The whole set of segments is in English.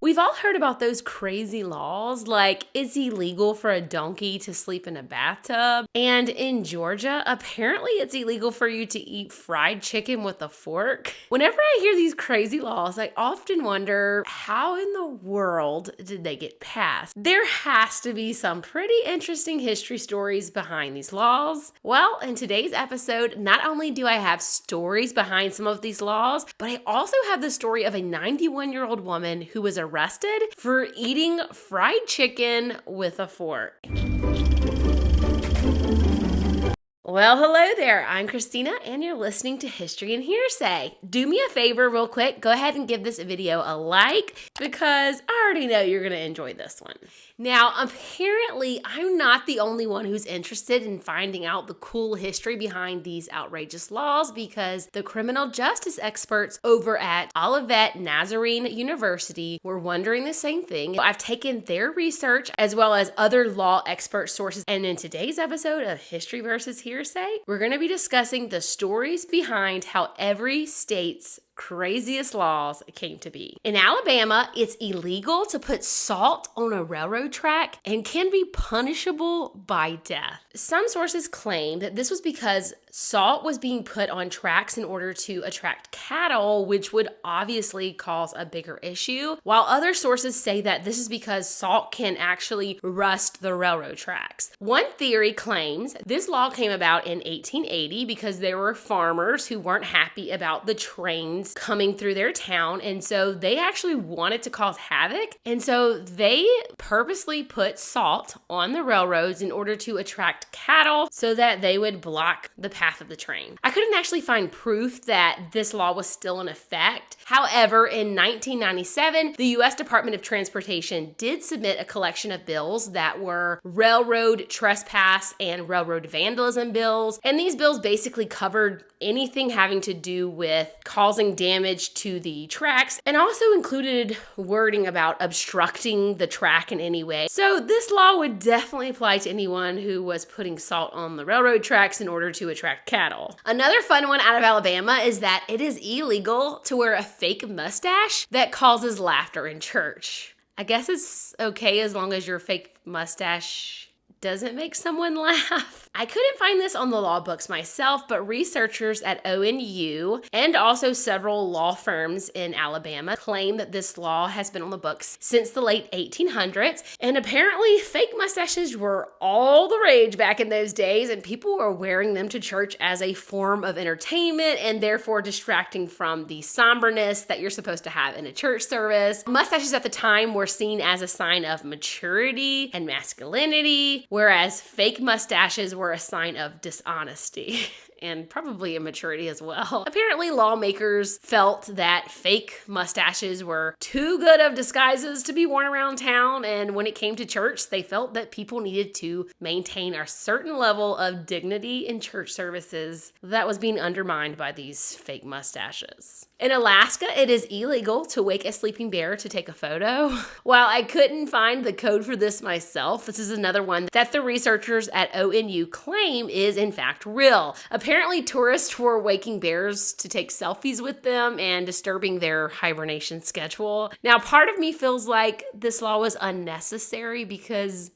We've all heard about those crazy laws, like it's illegal for a donkey to sleep in a bathtub. And in Georgia, apparently it's illegal for you to eat fried chicken with a fork. Whenever I hear these crazy laws, I often wonder, how in the world did they get passed? There has to be some pretty interesting history stories behind these laws. Well, in today's episode, not only do I have stories behind some of these laws, but I also have the story of a 91-year-old woman who was arrested for eating fried chicken with a fork. Well, hello there. I'm Christina, and you're listening to History and Hearsay. Do me a favor real quick. Go ahead and give this video a like because I already know you're going to enjoy this one. Now, apparently, I'm not the only one who's interested in finding out the cool history behind these outrageous laws because the criminal justice experts over at Olivet Nazarene University were wondering the same thing. I've taken their research as well as other law expert sources, and in today's episode of History versus Hearsay, we're going to be discussing the stories behind how every state's craziest laws came to be. In Alabama, it's illegal to put salt on a railroad track and can be punishable by death. Some sources claim that this was because salt was being put on tracks in order to attract cattle, which would obviously cause a bigger issue, while other sources say that this is because salt can actually rust the railroad tracks. One theory claims this law came about in 1880 because there were farmers who weren't happy about the trains coming through their town, and so they actually wanted to cause havoc, and so they purposely put salt on the railroads in order to attract cattle so that they would block the path of the train. I couldn't actually find proof that this law was still in effect. However, in 1997, the U.S. Department of Transportation did submit a collection of bills that were railroad trespass and railroad vandalism bills, and these bills basically covered anything having to do with causing damage to the tracks and also included wording about obstructing the track in any way. So this law would definitely apply to anyone who was putting salt on the railroad tracks in order to attract cattle. Another fun one out of Alabama is that it is illegal to wear a fake mustache that causes laughter in church. I guess it's okay as long as your fake mustache doesn't make someone laugh. I couldn't find this on the law books myself, but researchers at ONU and also several law firms in Alabama claim that this law has been on the books since the late 1800s, and apparently fake mustaches were all the rage back in those days, and people were wearing them to church as a form of entertainment and therefore distracting from the somberness that you're supposed to have in a church service. Mustaches at the time were seen as a sign of maturity and masculinity, whereas fake mustaches were a sign of dishonesty and probably immaturity as well. Apparently, lawmakers felt that fake mustaches were too good of disguises to be worn around town, and when it came to church, they felt that people needed to maintain a certain level of dignity in church services that was being undermined by these fake mustaches. In Alaska, it is illegal to wake a sleeping bear to take a photo. While I couldn't find the code for this myself, this is another one that the researchers at ONU claim is in fact real. Apparently, tourists were waking bears to take selfies with them and disturbing their hibernation schedule. Now, part of me feels like this law was unnecessary because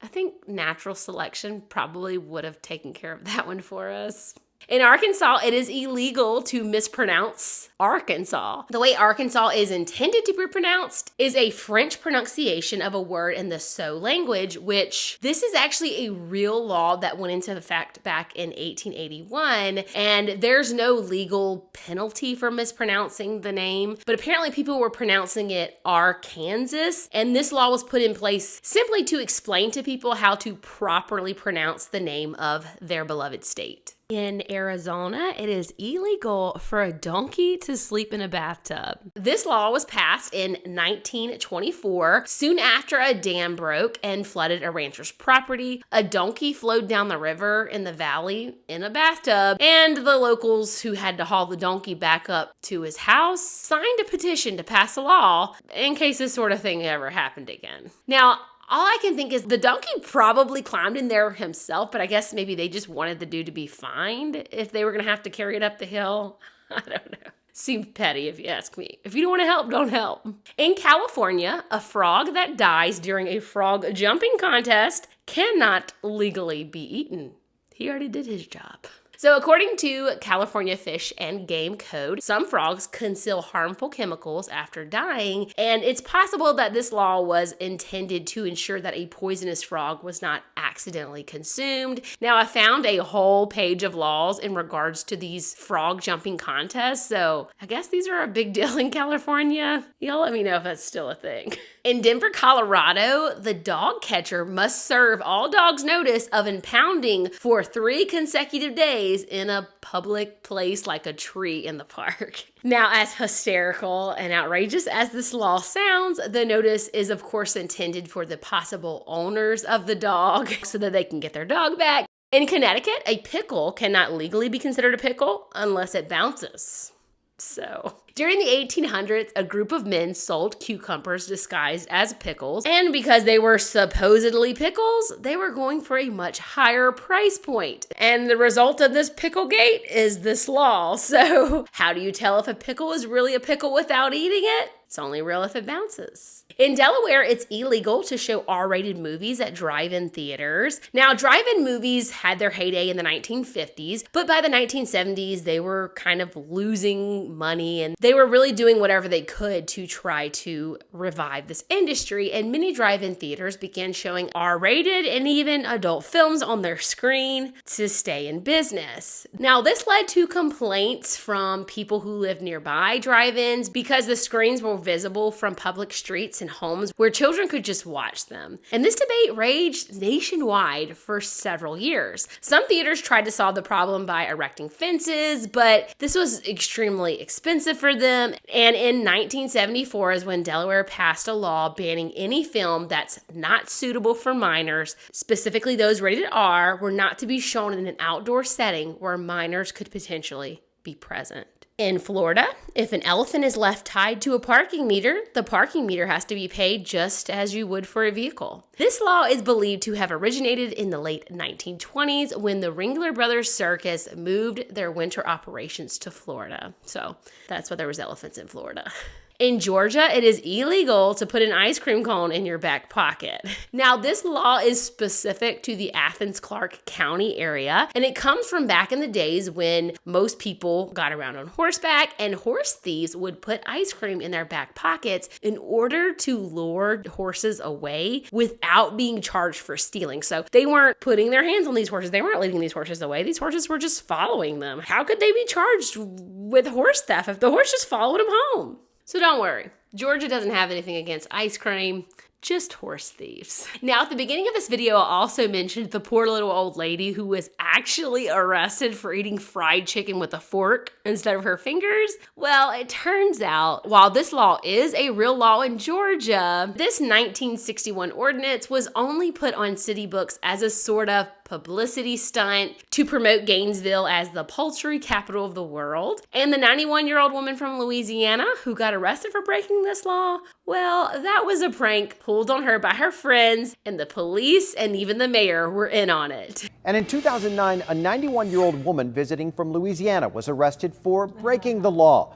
I think natural selection probably would have taken care of that one for us. In Arkansas, it is illegal to mispronounce Arkansas. The way Arkansas is intended to be pronounced is a French pronunciation of a word in the Sioux language, which this is actually a real law that went into effect back in 1881, and there's no legal penalty for mispronouncing the name, but apparently people were pronouncing it Arkansas, and this law was put in place simply to explain to people how to properly pronounce the name of their beloved state. In Arizona, it is illegal for a donkey to sleep in a bathtub. This law was passed in 1924, soon after a dam broke and flooded a rancher's property. A donkey flowed down the river in the valley in a bathtub, and the locals who had to haul the donkey back up to his house signed a petition to pass a law in case this sort of thing ever happened again. Now, all I can think is the donkey probably climbed in there himself, but I guess maybe they just wanted the dude to be fined if they were going to have to carry it up the hill. I don't know. Seems petty if you ask me. If you don't want to help, don't help. In California, a frog that dies during a frog jumping contest cannot legally be eaten. He already did his job. So according to California Fish and Game Code, some frogs conceal harmful chemicals after dying, and it's possible that this law was intended to ensure that a poisonous frog was not accidentally consumed. Now, I found a whole page of laws in regards to these frog jumping contests, so I guess these are a big deal in California. Y'all let me know if that's still a thing. In Denver, Colorado, the dog catcher must serve all dogs notice of impounding for 3 consecutive days in a public place like a tree in the park. Now, as hysterical and outrageous as this law sounds, the notice is of course intended for the possible owners of the dog so that they can get their dog back. In Connecticut, a pickle cannot legally be considered a pickle unless it bounces. So, during the 1800s, a group of men sold cucumbers disguised as pickles, and because they were supposedly pickles, they were going for a much higher price point. And the result of this picklegate is this law. So, how do you tell if a pickle is really a pickle without eating it? It's only real if it bounces. In Delaware, it's illegal to show R-rated movies at drive-in theaters. Now, drive-in movies had their heyday in the 1950s, but by the 1970s, they were kind of losing money, and they were really doing whatever they could to try to revive this industry, and many drive-in theaters began showing R-rated and even adult films on their screen to stay in business. Now, this led to complaints from people who lived nearby drive-ins because the screens were visible from public streets and homes where children could just watch them. And this debate raged nationwide for several years. Some theaters tried to solve the problem by erecting fences, but this was extremely expensive for them. And in 1974 is when Delaware passed a law banning any film that's not suitable for minors, specifically those rated R, were not to be shown in an outdoor setting where minors could potentially be present. In Florida, if an elephant is left tied to a parking meter, the parking meter has to be paid just as you would for a vehicle. This law is believed to have originated in the late 1920s when the Ringler Brothers Circus moved their winter operations to Florida. So that's why there was elephants in Florida. In Georgia, it is illegal to put an ice cream cone in your back pocket. Now, this law is specific to the Athens-Clarke County area, and it comes from back in the days when most people got around on horseback, and horse thieves would put ice cream in their back pockets in order to lure horses away without being charged for stealing. So they weren't putting their hands on these horses. They weren't leading these horses away. These horses were just following them. How could they be charged with horse theft if the horse just followed them home? So don't worry, Georgia doesn't have anything against ice cream, just horse thieves. Now, at the beginning of this video, I also mentioned the poor little old lady who was actually arrested for eating fried chicken with a fork instead of her fingers. Well, it turns out, while this law is a real law in Georgia, this 1961 ordinance was only put on city books as a sort of publicity stunt to promote Gainesville as the poultry capital of the world. And the 91-year-old woman from Louisiana who got arrested for breaking this law, well, that was a prank pulled on her by her friends, and the police and even the mayor were in on it. And in 2009, a 91-year-old woman visiting from Louisiana was arrested for breaking the law.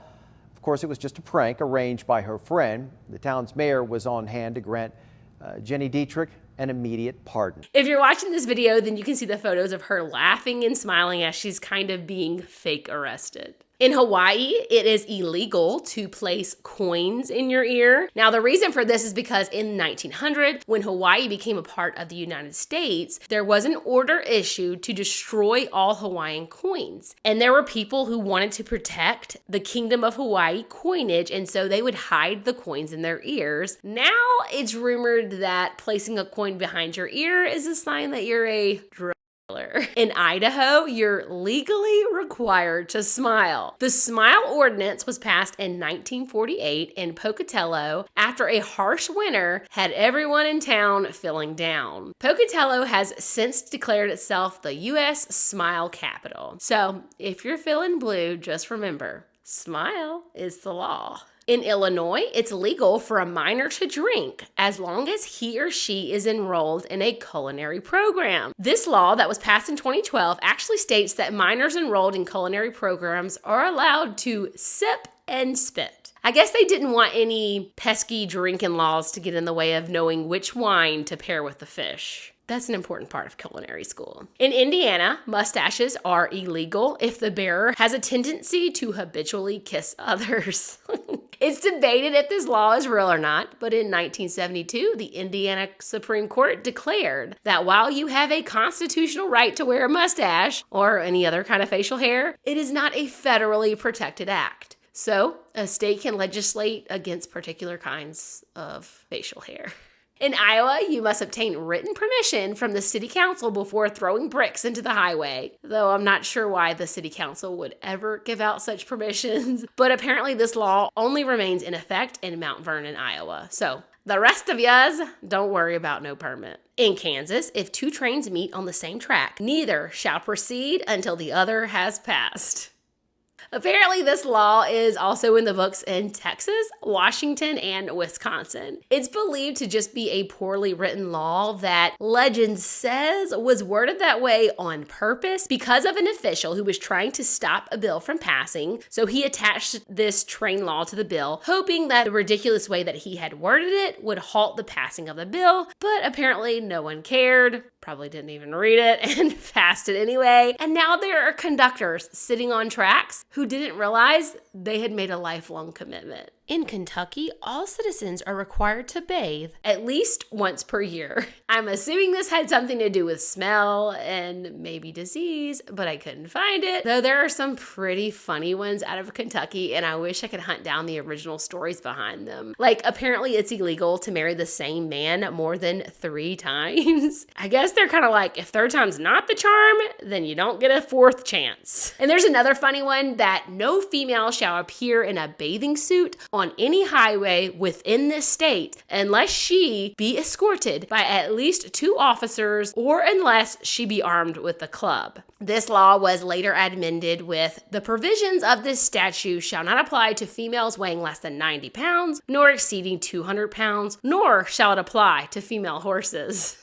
Of course, it was just a prank arranged by her friend. The town's mayor was on hand to grant Jenny Dietrich an immediate pardon. If you're watching this video, then you can see the photos of her laughing and smiling as she's kind of being fake arrested. In Hawaii, it is illegal to place coins in your ear. Now, the reason for this is because in 1900, when Hawaii became a part of the United States, there was an order issued to destroy all Hawaiian coins. And there were people who wanted to protect the Kingdom of Hawaii coinage, and so they would hide the coins in their ears. Now, it's rumored that placing a coin behind your ear is a sign that you're a drug dealer. In Idaho, you're legally required to smile. The smile ordinance was passed in 1948 in Pocatello after a harsh winter had everyone in town feeling down. Pocatello has since declared itself the U.S. Smile Capital. So if you're feeling blue, just remember, smile is the law. In Illinois, it's legal for a minor to drink as long as he or she is enrolled in a culinary program. This law that was passed in 2012 actually states that minors enrolled in culinary programs are allowed to sip and spit. I guess they didn't want any pesky drinking laws to get in the way of knowing which wine to pair with the fish. That's an important part of culinary school. In Indiana, mustaches are illegal if the bearer has a tendency to habitually kiss others. It's debated if this law is real or not, but in 1972, the Indiana Supreme Court declared that while you have a constitutional right to wear a mustache or any other kind of facial hair, it is not a federally protected act. So, a state can legislate against particular kinds of facial hair. In Iowa, you must obtain written permission from the city council before throwing bricks into the highway, though I'm not sure why the city council would ever give out such permissions. But apparently this law only remains in effect in Mount Vernon, Iowa. So the rest of yous, don't worry about no permit. In Kansas, if two trains meet on the same track, neither shall proceed until the other has passed. Apparently, this law is also in the books in Texas, Washington, and Wisconsin. It's believed to just be a poorly written law that legend says was worded that way on purpose because of an official who was trying to stop a bill from passing. So he attached this train law to the bill, hoping that the ridiculous way that he had worded it would halt the passing of the bill. But apparently no one cared, probably didn't even read it, and passed it anyway. And now there are conductors sitting on tracks who didn't realize they had made a lifelong commitment. In Kentucky, all citizens are required to bathe at least once per year. I'm assuming this had something to do with smell and maybe disease, but I couldn't find it. Though there are some pretty funny ones out of Kentucky, and I wish I could hunt down the original stories behind them. Like, apparently it's illegal to marry the same man more than 3 times. I guess they're kind of like, if third time's not the charm, then you don't get a 4th chance. And there's another funny one that no female shall appear in a bathing suit on any highway within this state unless she be escorted by at least 2 officers or unless she be armed with a club. This law was later amended with the provisions of this statute shall not apply to females weighing less than 90 pounds, nor exceeding 200 pounds, nor shall it apply to female horses.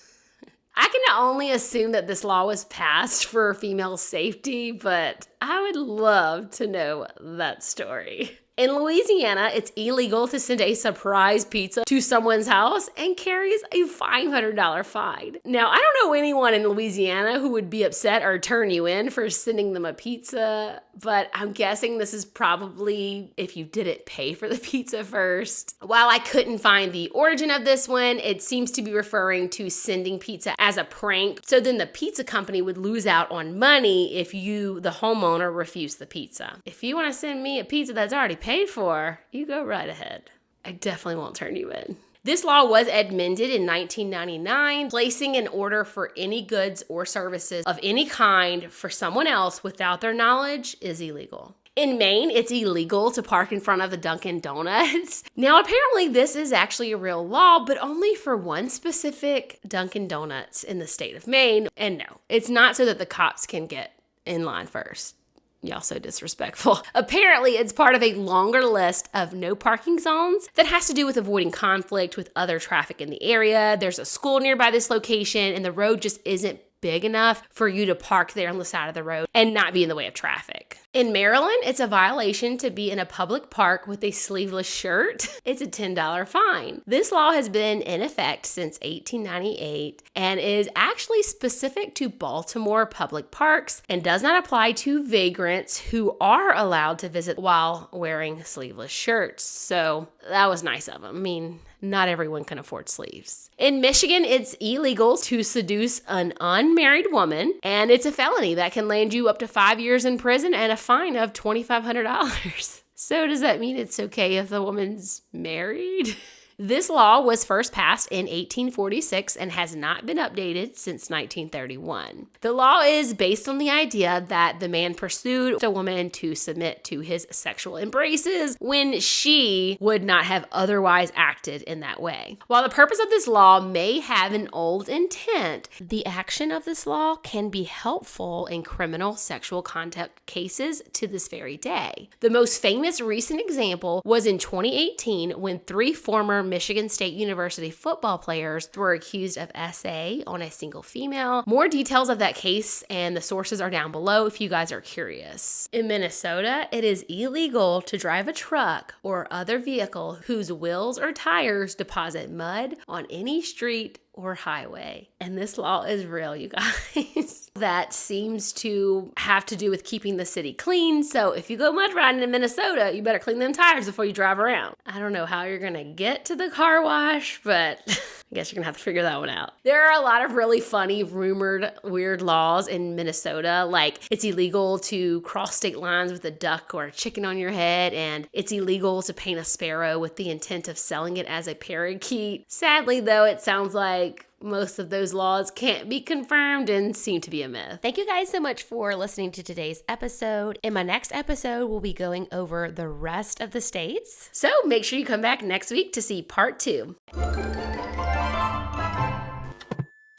I can only assume that this law was passed for female safety, but I would love to know that story. In Louisiana, it's illegal to send a surprise pizza to someone's house and carries a $500 fine. Now, I don't know anyone in Louisiana who would be upset or turn you in for sending them a pizza, but I'm guessing this is probably if you didn't pay for the pizza first. While I couldn't find the origin of this one, it seems to be referring to sending pizza as a prank. So then the pizza company would lose out on money if you, the homeowner, refused the pizza. If you want to send me a pizza that's already paid for, you go right ahead. I definitely won't turn you in. This law was amended in 1999, placing an order for any goods or services of any kind for someone else without their knowledge is illegal. In Maine, it's illegal to park in front of the Dunkin Donuts. Now, apparently this is actually a real law, but only for one specific Dunkin Donuts in the state of Maine. And no, it's not so that the cops can get in line first. Y'all so disrespectful. Apparently, it's part of a longer list of no parking zones that has to do with avoiding conflict with other traffic in the area. There's a school nearby this location, and the road just isn't big enough for you to park there on the side of the road and not be in the way of traffic. In Maryland, it's a violation to be in a public park with a sleeveless shirt. It's a $10 fine. This law has been in effect since 1898 and is actually specific to Baltimore public parks and does not apply to vagrants who are allowed to visit while wearing sleeveless shirts. So that was nice of them. I mean, not everyone can afford sleeves. In Michigan, it's illegal to seduce an unmarried woman, and it's a felony that can land you up to 5 years in prison and a fine of $2,500. So does that mean it's okay if the woman's married? This law was first passed in 1846 and has not been updated since 1931. The law is based on the idea that the man pursued a woman to submit to his sexual embraces when she would not have otherwise acted in that way. While the purpose of this law may have an old intent, the action of this law can be helpful in criminal sexual contact cases to this very day. The most famous recent example was in 2018 when 3 former Michigan State University football players were accused of SA on a single female. More details of that case and the sources are down below if you guys are curious. In Minnesota, it is illegal to drive a truck or other vehicle whose wheels or tires deposit mud on any street or highway. And this law is real, you guys. That seems to have to do with keeping the city clean. So if you go mud riding in Minnesota, you better clean them tires before you drive around. I don't know how you're gonna get to the car wash, but I guess you're gonna have to figure that one out. There are a lot of really funny, rumored, weird laws in Minnesota, like it's illegal to cross state lines with a duck or a chicken on your head, and it's illegal to paint a sparrow with the intent of selling it as a parakeet. Sadly, though, it sounds like most of those laws can't be confirmed and seem to be a myth. Thank you guys so much for listening to today's episode. In my next episode, we'll be going over the rest of the states. So make sure you come back next week to see part 2.